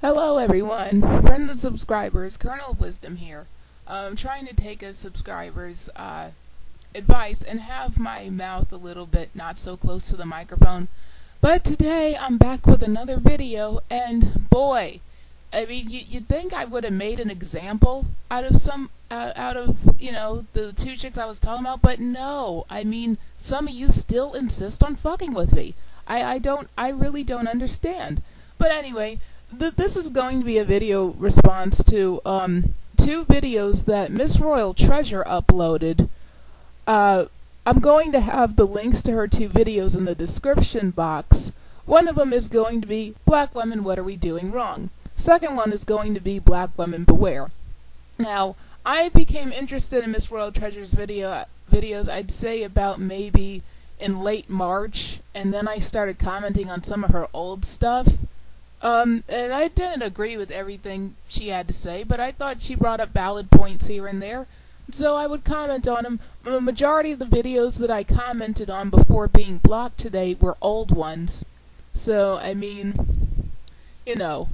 Hello everyone, friends and subscribers, Colonel Wisdom here. I'm trying to take a subscriber's advice and have my mouth a little bit not so close to the microphone. But today I'm back with another video, and boy, I mean, you'd think I would have made an example out of the two chicks I was talking about, but no. I mean, some of you still insist on fucking with me. I really don't understand. But anyway, this is going to be a video response to two videos that MsRoyalTreasure uploaded. I'm going to have the links to her two videos in the description box. One of them is going to be Black Women, What Are We Doing Wrong? Second one is going to be Black Women Beware. Now, I became interested in MsRoyalTreasure's videos, I'd say about maybe in late March, and then I started commenting on some of her old stuff. And I didn't agree with everything she had to say, but I thought she brought up valid points here and there, so I would comment on them. The majority of the videos that I commented on before being blocked today were old ones, so, I mean, you know,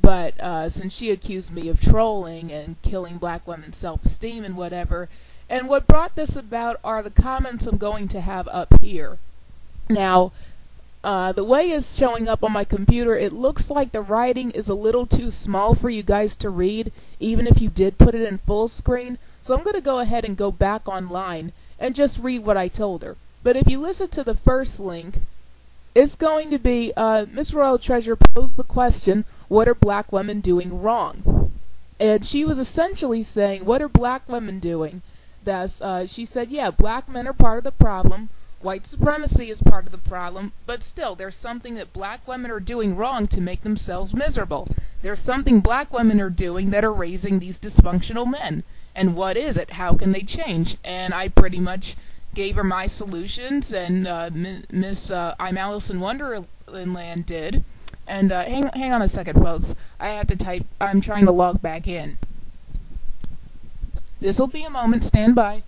but since she accused me of trolling and killing black women's self-esteem and whatever, and what brought this about are the comments I'm going to have up here. Now, the way it's showing up on my computer, it looks like the writing is a little too small for you guys to read, even if you did put it in full screen. So I'm going to go ahead and go back online and just read what I told her. But if you listen to the first link, it's going to be, MsRoyalTreasure posed the question, what are black women doing wrong? And she was essentially saying, what are black women doing? She said, yeah, black men are part of the problem. White supremacy is part of the problem, but still, there's something that black women are doing wrong to make themselves miserable. There's something black women are doing that are raising these dysfunctional men. And what is it? How can they change? And I pretty much gave her my solutions, and I'm Alice in Wonderland did. And hang on a second, folks. I have to type. I'm trying to log back in. This'll be a moment. Stand by.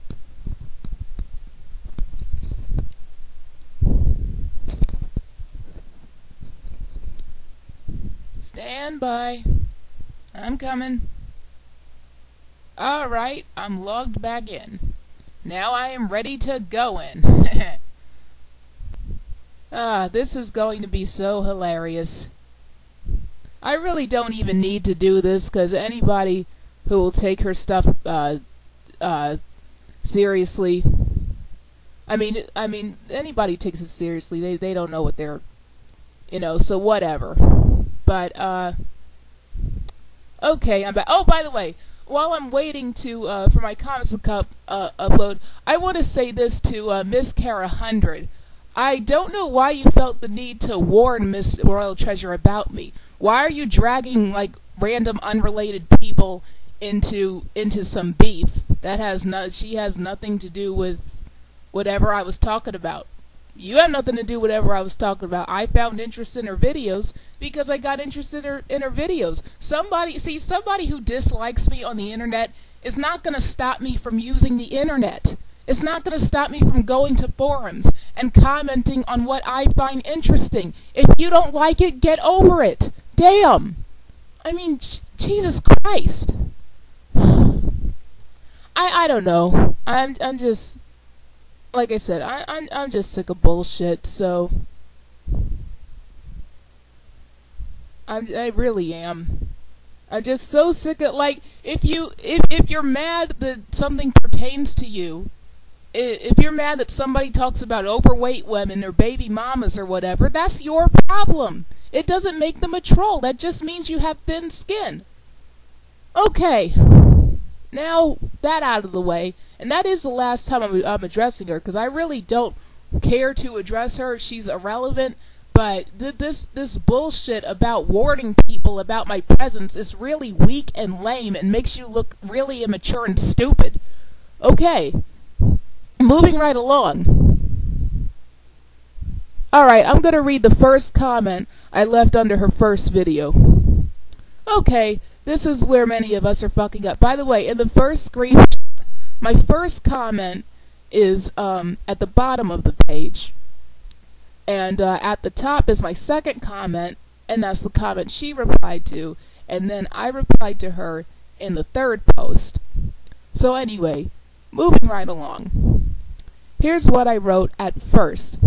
Stand by. I'm coming. Alright, I'm logged back in. Now I am ready to go in. This is going to be so hilarious. I really don't even need to do this, because anybody who will take her stuff seriously, I mean anybody who takes it seriously, they don't know what they're, so whatever. But, okay, I'm back. Oh, by the way, while I'm waiting for my Comics Cup upload, I want to say this to Miss Kara 100. I don't know why you felt the need to warn MsRoyalTreasure about me. Why are you dragging, like, random unrelated people into some beef that she has nothing to do with whatever I was talking about? You have nothing to do with whatever I was talking about. I found interest in her videos because I got interested in her videos. Somebody who dislikes me on the internet is not going to stop me from using the internet. It's not going to stop me from going to forums and commenting on what I find interesting. If you don't like it, get over it. Damn. I mean, Jesus Christ. I don't know. I'm just... Like I said, I'm just sick of bullshit, so I really am. I'm just so sick of, like, if you're mad that something pertains to you, if you're mad that somebody talks about overweight women or baby mamas or whatever, that's your problem. It doesn't make them a troll. That just means you have thin skin. Okay. Now, that out of the way, and that is the last time I'm addressing her, because I really don't care to address her. She's irrelevant, but this bullshit about warning people about my presence is really weak and lame and makes you look really immature and stupid. Okay, moving right along. Alright, I'm going to read the first comment I left under her first video. Okay. This is where many of us are fucking up. By the way, in the first screen, my first comment is at the bottom of the page. And at the top is my second comment, And that's the comment she replied to, and then I replied to her in the third post. So anyway, moving right along. Here's what I wrote at first.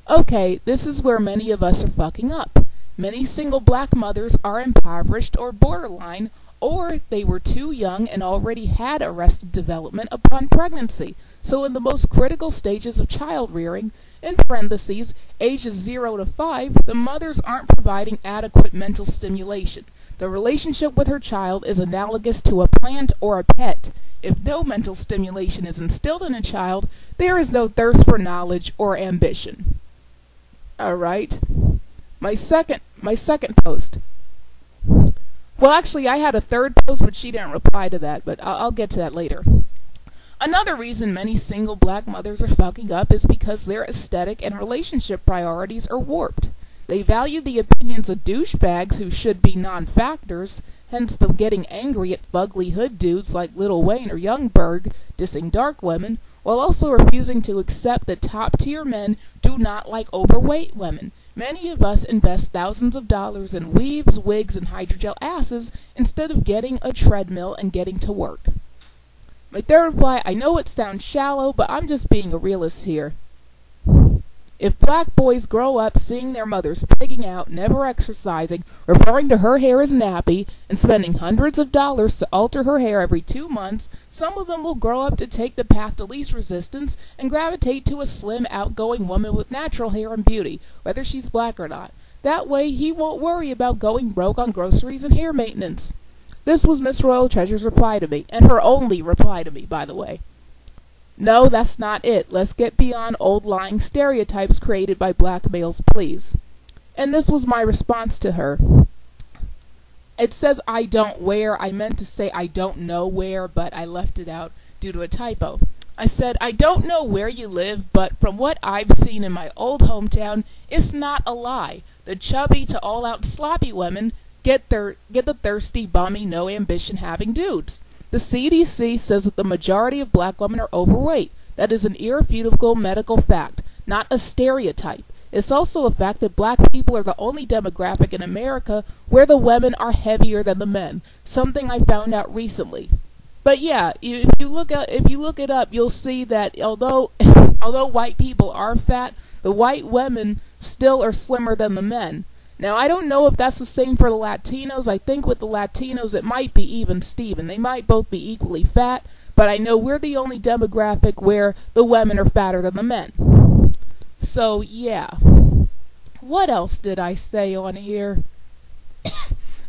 Okay, this is where many of us are fucking up. Many single black mothers are impoverished or borderline, or they were too young and already had arrested development upon pregnancy. So in the most critical stages of child rearing, in parentheses, ages 0 to 5, the mothers aren't providing adequate mental stimulation. The relationship with her child is analogous to a plant or a pet. If no mental stimulation is instilled in a child, there is no thirst for knowledge or ambition. Alright. My second post. Well, actually, I had a third post, but she didn't reply to that, but I'll get to that later. Another reason many single black mothers are fucking up is because their aesthetic and relationship priorities are warped. They value the opinions of douchebags who should be non-factors, hence them getting angry at fugly hood dudes like Lil Wayne or Youngberg dissing dark women, while also refusing to accept that top-tier men do not like overweight women. Many of us invest thousands of dollars in weaves, wigs, and hydrogel asses instead of getting a treadmill and getting to work. My third reply, I know it sounds shallow, but I'm just being a realist here. If black boys grow up seeing their mothers pigging out, never exercising, referring to her hair as nappy, and spending hundreds of dollars to alter her hair every 2 months, some of them will grow up to take the path to least resistance and gravitate to a slim, outgoing woman with natural hair and beauty, whether she's black or not. That way, he won't worry about going broke on groceries and hair maintenance. This was MsRoyalTreasure's reply to me, and her only reply to me, by the way. No, that's not it. Let's get beyond old lying stereotypes created by black males, please. And this was my response to her. It says I don't wear. I meant to say I don't know where, but I left it out due to a typo. I said, I don't know where you live, but from what I've seen in my old hometown, it's not a lie. The chubby to all-out sloppy women get the thirsty, bummy, no ambition having dudes. The CDC says that the majority of black women are overweight. That is an irrefutable medical fact, not a stereotype. It's also a fact that black people are the only demographic in America where the women are heavier than the men, something I found out recently. But yeah, if you look it up, you'll see that although white people are fat, the white women still are slimmer than the men. Now, I don't know if that's the same for the Latinos. I think with the Latinos it might be even Steven. They might both be equally fat, but I know we're the only demographic where the women are fatter than the men. So, yeah. What else did I say on here?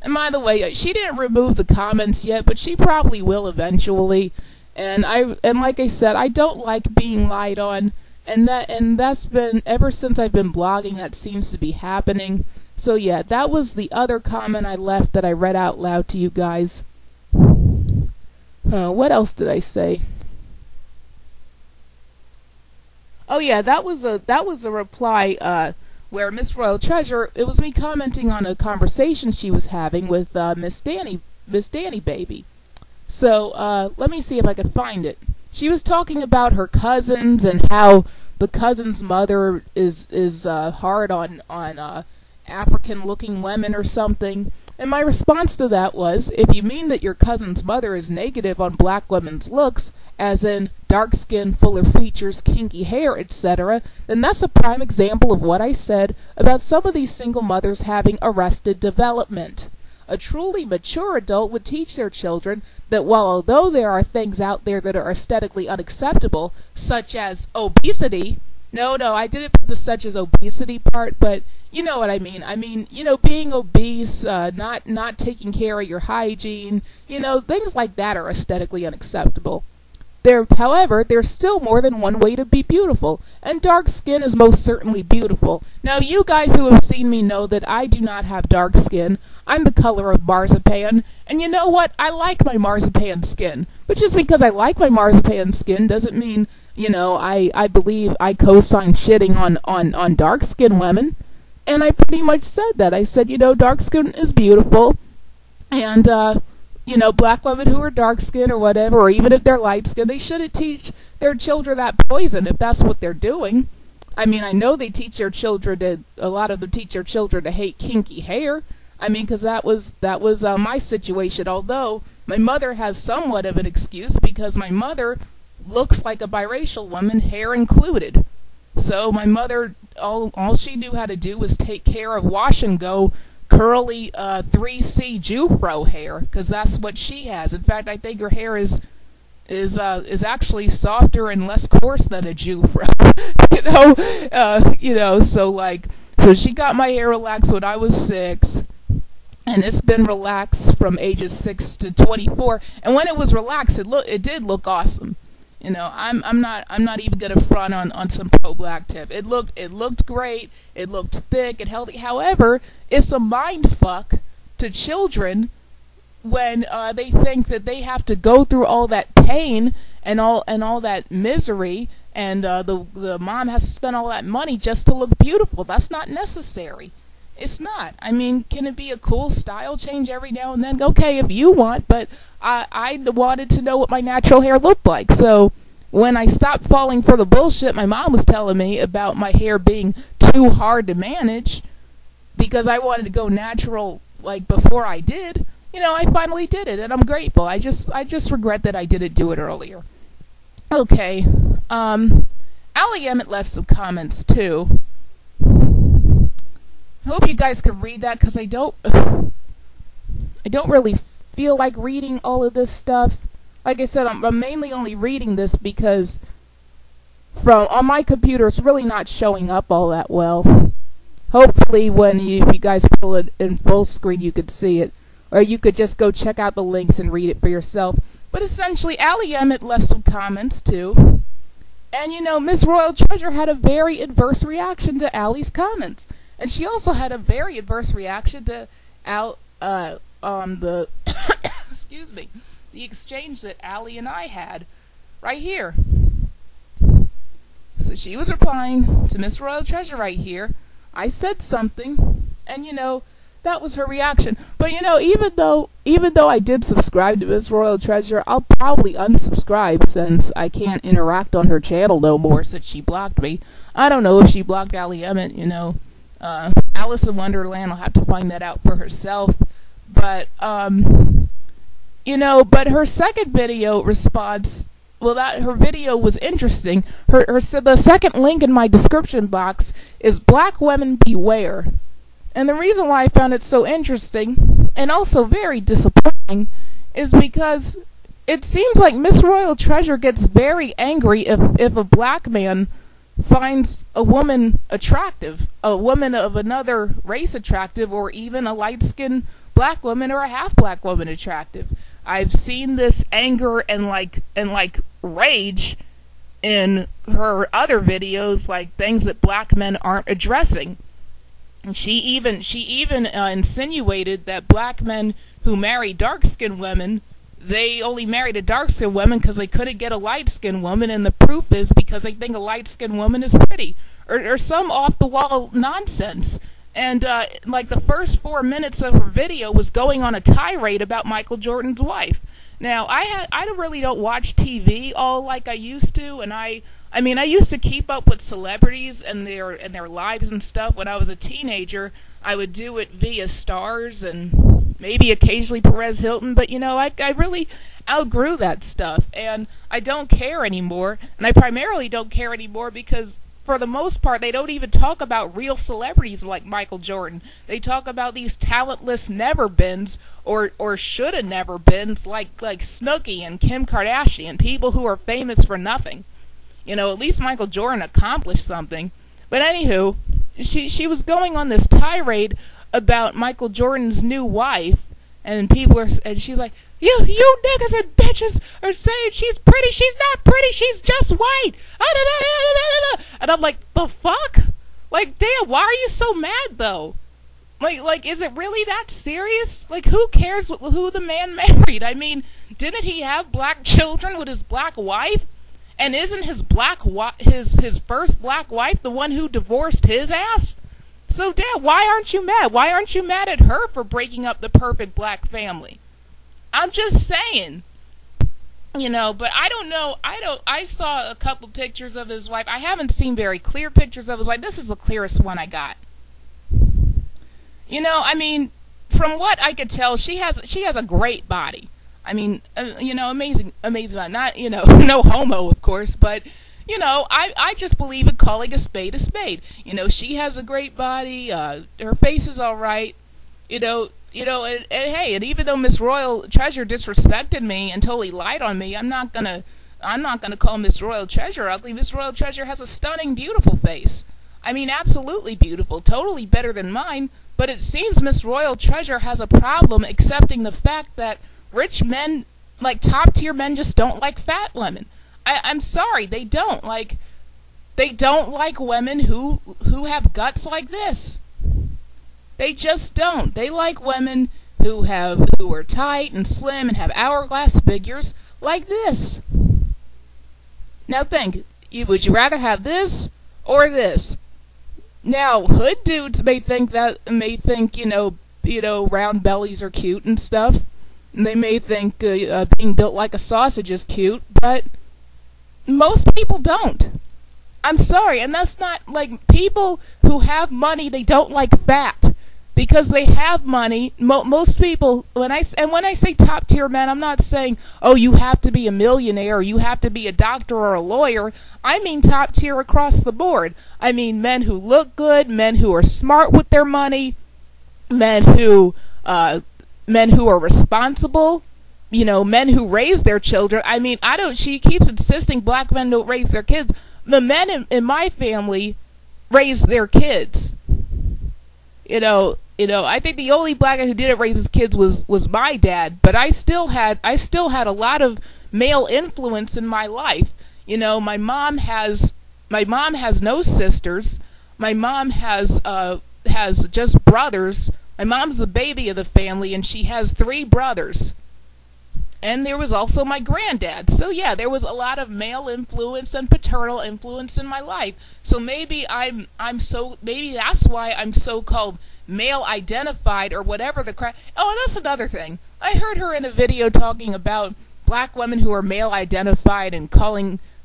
And by the way, she didn't remove the comments yet, but she probably will eventually. And like I said, I don't like being lied on, and that's been ever since I've been blogging. That seems to be happening. So yeah, that was the other comment I left that I read out loud to you guys. What else did I say? Oh yeah, that was a reply where MsRoyalTreasure, it was me commenting on a conversation she was having with Miss Danny Baby. So let me see if I can find it. She was talking about her cousins and how the cousin's mother is hard on African-looking women or something. And my response to that was, if you mean that your cousin's mother is negative on black women's looks, as in dark skin, fuller features, kinky hair, etc., then that's a prime example of what I said about some of these single mothers having arrested development. A truly mature adult would teach their children that while although there are things out there that are aesthetically unacceptable, such as obesity, no, I didn't put the such as obesity part, but you know what I mean. I mean, being obese, not taking care of your hygiene, things like that are aesthetically unacceptable. However, there's still more than one way to be beautiful, and dark skin is most certainly beautiful. Now, you guys who have seen me know that I do not have dark skin. I'm the color of marzipan, and you know what? I like my marzipan skin. But just because I like my marzipan skin doesn't mean, I believe I co-sign shitting on dark skin women. And I pretty much said that. I said, dark skin is beautiful, and, black women who are dark skinned or whatever, or even if they're light skinned, they shouldn't teach their children that poison if that's what they're doing. I mean, I know they teach their children a lot of them teach their children to hate kinky hair. I mean, because that was my situation. Although my mother has somewhat of an excuse because my mother looks like a biracial woman, hair included. So my mother, all she knew how to do was take care of wash and go curly 3C Jufro hair, because that's what she has. In fact, I think her hair is actually softer and less coarse than a Jufro. So she got my hair relaxed when I was 6. And it's been relaxed from ages 6 to 24. And when it was relaxed, it did look awesome. I'm not even gonna front on some pro-black tip. It looked great. It looked thick and healthy. However, it's a mind fuck to children when they think that they have to go through all that pain and all that misery, and the mom has to spend all that money just to look beautiful. That's not necessary. It's not. I mean, can it be a cool style change every now and then? Okay, if you want, but I wanted to know what my natural hair looked like. So when I stopped falling for the bullshit my mom was telling me about my hair being too hard to manage because I wanted to go natural like before I did, I finally did it, and I'm grateful. I just regret that I didn't do it earlier. Okay. Allie Emmett left some comments too. I hope you guys can read that, because I don't really feel like reading all of this stuff. Like I said, I'm mainly only reading this because on my computer it's really not showing up all that well. Hopefully if you guys pull it in full screen you could see it. Or you could just go check out the links and read it for yourself. But essentially, Allie Emmett left some comments too. And MsRoyalTreasure had a very adverse reaction to Allie's comments. And she also had a very adverse reaction to the excuse me, the exchange that Allie and I had right here. So she was replying to MsRoyalTreasure right here. I said something, and that was her reaction. But even though I did subscribe to MsRoyalTreasure, I'll probably unsubscribe since I can't interact on her channel no more since she blocked me. I don't know if she blocked Allie Emmett, Alice in Wonderland will have to find that out for herself. But but her second video response, her video was interesting. The second link in my description box is Black Women Beware. And the reason why I found it so interesting and also very disappointing is because it seems like MsRoyalTreasure gets very angry if a black man finds a woman attractive, a woman of another race attractive, or even a light-skinned black woman or a half-black woman attractive. I've seen this anger and rage in her other videos, like things that black men aren't addressing. And she even insinuated that black men who marry dark-skinned women, they only married a dark-skinned woman because they couldn't get a light-skinned woman, and the proof is because they think a light-skinned woman is pretty, or some off-the-wall nonsense. And like the first 4 minutes of her video was going on a tirade about Michael Jordan's wife. Now I really don't watch TV all like I used to, and I used to keep up with celebrities and their lives and stuff when I was a teenager. I would do it via Stars and maybe occasionally Perez Hilton, but I really outgrew that stuff, and I don't care anymore. And I primarily don't care anymore because for the most part, they don't even talk about real celebrities like Michael Jordan. They talk about these talentless never-beens or shoulda never-beens like Snooki and Kim Kardashian, people who are famous for nothing. At least Michael Jordan accomplished something. But anywho, she was going on this tirade about Michael Jordan's new wife, and she's like, You niggas and bitches are saying she's pretty. She's not pretty. She's just white. And I'm like, the fuck? Like, damn, why are you so mad, though? Like, is it really that serious? Like, who cares who the man married? I mean, didn't he have black children with his black wife? And isn't his first black wife the one who divorced his ass? So, damn, why aren't you mad? Why aren't you mad at her for breaking up the perfect black family? I'm just saying. But I don't know. I saw a couple pictures of his wife. I haven't seen very clear pictures of his wife. This is the clearest one I got. I mean, from what I could tell, she has a great body. I mean, amazing body. Not, no homo, of course, but I just believe in calling a spade a spade. She has a great body. Her face is all right. And hey, and even though MsRoyalTreasure disrespected me and totally lied on me, I'm not gonna call MsRoyalTreasure ugly. MsRoyalTreasure has a stunning, beautiful face. I mean, absolutely beautiful, totally better than mine. But it seems MsRoyalTreasure has a problem accepting the fact that rich men, like top tier men, just don't like fat women. I'm sorry, they don't like women who have guts like this. They just don't. They like women who are tight and slim and have hourglass figures like this. Now think, would you rather have this or this? Now, hood dudes may think round bellies are cute and stuff. And they may think being built like a sausage is cute, but most people don't. I'm sorry, and that's not like people who have money. They don't like fat because they have money. Most people, when I say top tier men, I'm not saying, oh, you have to be a millionaire or you have to be a doctor or a lawyer. I mean top tier across the board. I mean men who look good, men who are smart with their money, men who are responsible. Men who raise their children. I mean, she keeps insisting black men don't raise their kids. The men in my family raise their kids. I think the only black guy who didn't raise his kids was my dad, but I still had a lot of male influence in my life. My mom has no sisters. My mom has just brothers. My mom's the baby of the family, and she has 3 brothers. And there was also my granddad. So yeah, there was a lot of male influence and paternal influence in my life. So maybe maybe that's why I'm so-called male identified or whatever the crap. Oh, that's another thing. I heard her in a video talking about black women who are male identified and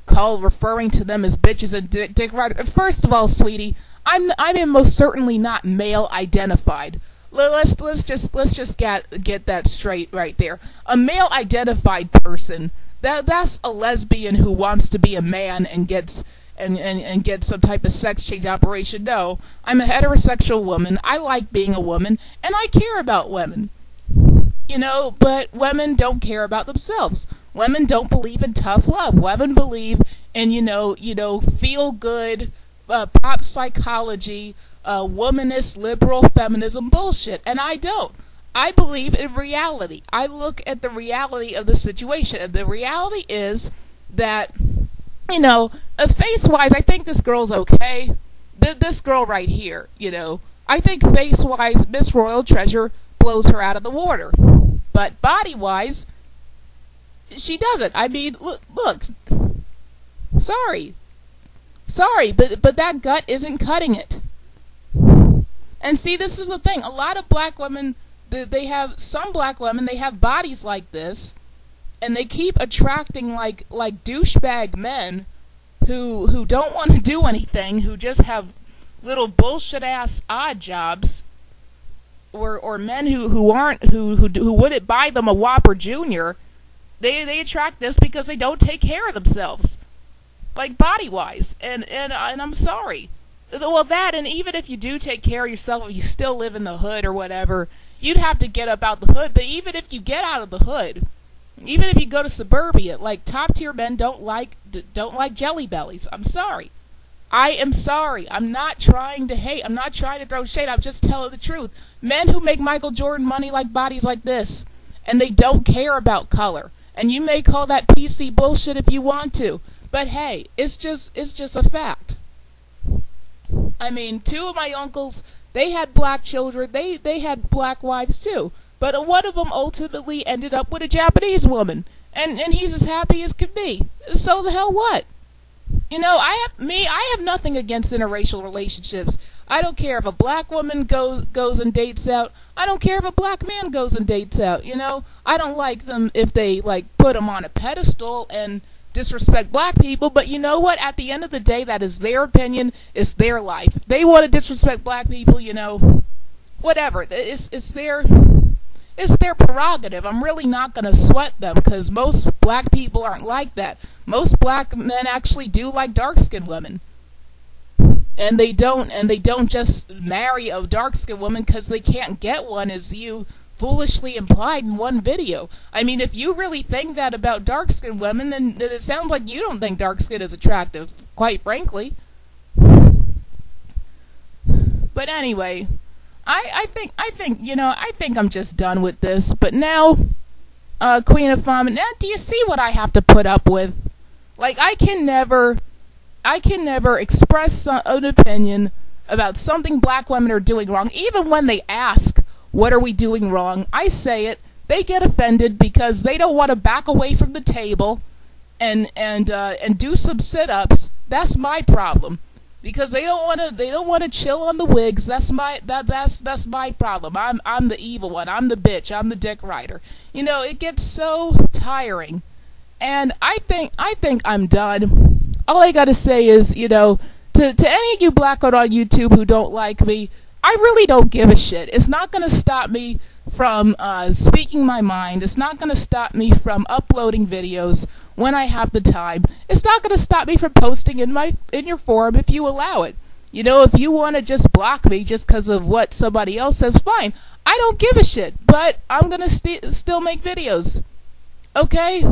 referring to them as bitches and dick riders. First of all, sweetie, I'm most certainly not male identified. Let's just get that straight right there. A male identified person, that's a lesbian who wants to be a man and gets some type of sex change operation. No, I'm a heterosexual woman. I like being a woman and I care about women. But women don't care about themselves. Women don't believe in tough love. Women believe in feel good pop psychology, womanist, liberal feminism bullshit, and I don't. I believe in reality. I look at the reality of the situation, and the reality is that, face-wise, I think this girl's okay. This girl right here, I think face-wise, MsRoyalTreasure blows her out of the water. But body-wise, she doesn't. I mean, look. Sorry, but that gut isn't cutting it. And see, this is the thing. A lot of black women, some black women, they have bodies like this, and they keep attracting like douchebag men who don't want to do anything, who just have little bullshit ass odd jobs, or men who wouldn't buy them a Whopper Jr. They attract this because they don't take care of themselves, like body wise, and I'm sorry. Well, that, and even if you do take care of yourself, if you still live in the hood or whatever, you'd have to get up out the hood. But even if you get out of the hood, even if you go to suburbia, like top tier men don't like jelly bellies. I'm sorry. I am sorry. I'm not trying to hate. I'm not trying to throw shade. I'm just telling the truth. Men who make Michael Jordan money like bodies like this, and they don't care about color. And you may call that PC bullshit if you want to, but hey, it's just a fact. I mean, 2 of my uncles, they had black children. They had black wives too. But one of them ultimately ended up with a Japanese woman, and he's as happy as can be. So the hell what? I have nothing against interracial relationships. I don't care if a black woman goes and dates out. I don't care if a black man goes and dates out. You know, I don't like them if they like put them on a pedestal and disrespect black people. But you know what? At the end of the day, that is their opinion. It's their life. If they want to disrespect black people, you know, whatever. It's their prerogative. I'm really not going to sweat them because most black people aren't like that. Most black men actually do like dark-skinned women. And they don't just marry a dark-skinned woman because they can't get one, as you foolishly implied in one video. I mean, if you really think that about dark-skinned women, then it sounds like you don't think dark skin is attractive, quite frankly. But anyway, I think I'm just done with this. But now, Queen of Fama, now do you see what I have to put up with? Like, I can never express an opinion about something black women are doing wrong. Even when they ask, what are we doing wrong? I say it. They get offended because they don't want to back away from the table and do some sit-ups. That's my problem. Because they don't want to chill on the wigs. That's my problem. I'm the evil one. I'm the bitch. I'm the dick rider. You know, it gets so tiring. And I think I'm done. All I gotta say is, you know, to any of you black on YouTube who don't like me, I really don't give a shit. It's not gonna stop me from speaking my mind. It's not gonna stop me from uploading videos when I have the time. It's not gonna stop me from posting in your forum if you allow it. You know, if you want to just block me just because of what somebody else says, fine. I don't give a shit. But I'm gonna still make videos. Okay?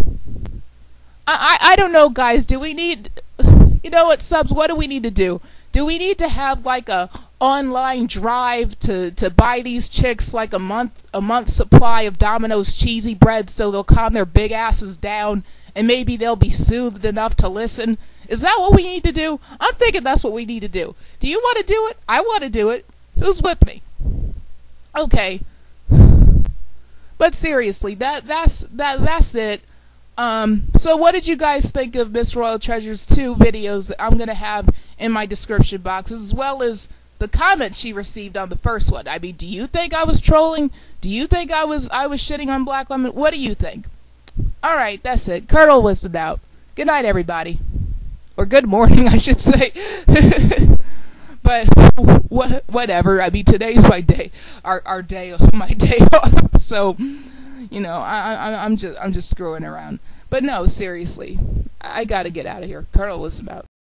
I don't know, guys. Do we need, you know what, subs, what do we need to do? Do we need to have like a online drive to buy these chicks like a month supply of Domino's cheesy bread so they'll calm their big asses down and maybe they'll be soothed enough to listen? Is that what we need to do? I'm thinking that's what we need to do. Do you want to do it? I want to do it. Who's with me? Okay. But seriously, that's it. So what did you guys think of MsRoyalTreasure's 2 videos that I'm going to have in my description box, as well as the comments she received on the first one? I mean, do you think I was trolling? Do you think I was shitting on black women? What do you think? Alright, that's it. Colonel Wisdom out. Good night, everybody. Or good morning, I should say. But whatever. I mean, today's my day. My day off. So, you know, I'm just screwing around. But no, seriously, I gotta get out of here. Colonel Wisdom out.